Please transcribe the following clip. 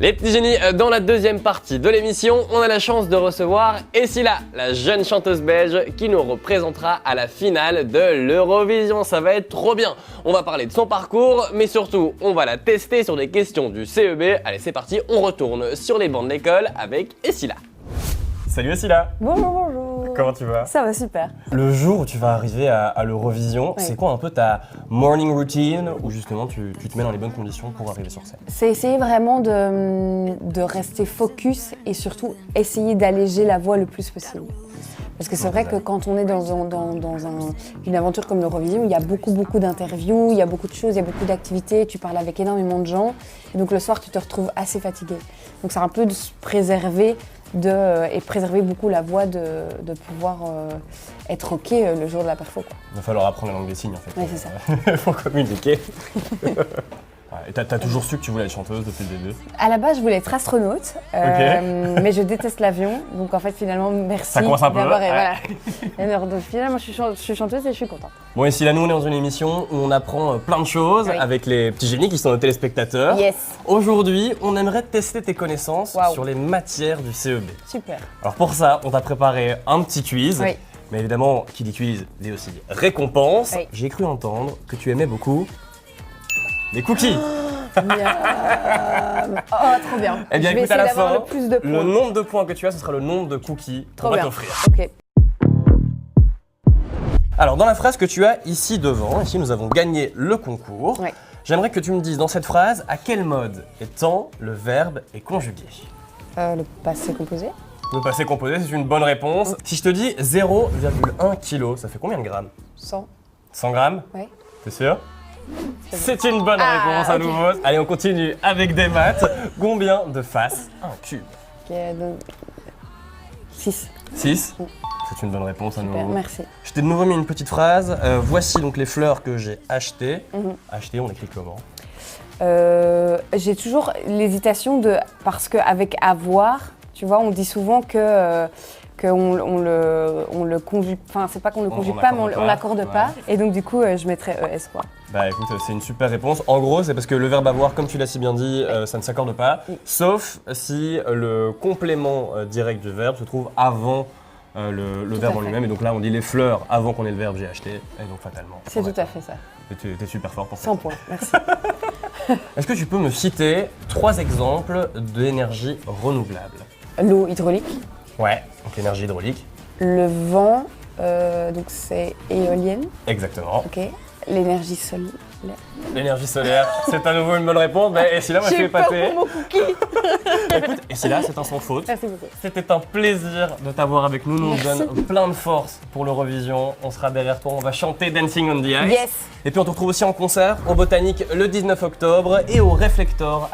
Les petits génies, dans la deuxième partie de l'émission, on a la chance de recevoir Essila, la jeune chanteuse belge qui nous représentera à la finale de l'Eurovision. Ça va être trop bien. On va parler de son parcours, mais surtout, on va la tester sur des questions du CEB. Allez, c'est parti, on retourne sur les bancs de l'école avec Essila. Salut Essila. Bonjour. Comment tu vas? Ça va super. Le jour où tu vas arriver à l'Eurovision, c'est quoi un peu ta morning routine où justement tu te mets dans les bonnes conditions pour arriver sur scène? C'est essayer vraiment de rester focus et surtout essayer d'alléger la voix le plus possible. Parce que c'est vrai que quand on est dans une aventure comme l'Eurovision, il y a beaucoup d'interviews, il y a beaucoup de choses, il y a beaucoup d'activités, tu parles avec énormément de gens et donc le soir tu te retrouves assez fatigué. Donc c'est un peu de se préserver et préserver beaucoup la voix de pouvoir être ok le jour de la perfo. Quoi. Il va falloir apprendre la langue des signes en fait. Oui, c'est ça. Faut communiquer. Et t'as toujours su que tu voulais être chanteuse depuis le début? À la base, je voulais être astronaute, mais je déteste l'avion. Donc en fait, finalement, merci ça coince un peu. Voilà. Donc finalement, je suis chanteuse et je suis contente. Bon, ici, là, nous, on est dans une émission où on apprend plein de choses avec les petits génies qui sont nos téléspectateurs. Yes. Aujourd'hui, on aimerait tester tes connaissances sur les matières du CEB. Super. Alors pour ça, on t'a préparé un petit quiz. Oui. Mais évidemment, qui dit quiz, dit aussi récompense. Oui. J'ai cru entendre que tu aimais beaucoup les cookies. Oh, trop bien. Eh bien, je vais écoute, à essayer la d'avoir fin, le plus de points. le nombre de points que tu as, ce sera le nombre de cookies qu'on Trop va bien. t'offrir. Ok. Alors, dans la phrase que tu as ici devant, ici nous avons gagné le concours. Oui. J'aimerais que tu me dises dans cette phrase à quel mode étant le verbe est conjugué. Le passé composé. Le passé composé, c'est une bonne réponse. Si je te dis 0,1 kg, ça fait combien de grammes? 100. 100 grammes? Oui. T'es sûr? C'est une bonne réponse à nouveau. Allez, on continue avec des maths. Combien de faces un cube? Ok, donc 6. 6. C'est une bonne réponse à Super, nouveau. merci. Je t'ai de nouveau mis une petite phrase. Voici donc les fleurs que j'ai achetées. Acheter, on écrit comment? J'ai toujours l'hésitation parce qu'avec avoir, tu vois, on dit souvent qu'on le conjugue, enfin c'est pas qu'on le conjugue pas, mais on l'accorde pas. Et donc du coup, je mettrais ES quoi. Bah écoute, c'est une super réponse. En gros, c'est parce que le verbe avoir, comme tu l'as si bien dit, ça ne s'accorde pas, sauf si le complément direct du verbe se trouve avant le verbe en lui-même. Et donc là, on dit les fleurs avant qu'on ait le verbe j'ai acheté. Et donc fatalement. C'est tout à fait ça. T'es super fort pour ça. 100 points, merci. Est-ce que tu peux me citer 3 exemples d'énergie renouvelable? L'eau hydraulique. Ouais, donc énergie hydraulique. Le vent, donc c'est éolienne. Exactement. Ok. L'énergie solaire. L'énergie solaire, c'est à nouveau une bonne réponse. Et si là, moi je suis épaté. J'ai peur pour mon cookie. Écoute, et si là, c'est un sans faute. Merci beaucoup. C'était un plaisir de t'avoir avec nous. Nous, on donne plein de force pour l'Eurovision. On sera derrière toi, on va chanter Dancing on the Ice. Yes. Et puis on te retrouve aussi en concert au Botanique le 19 octobre et au Réflector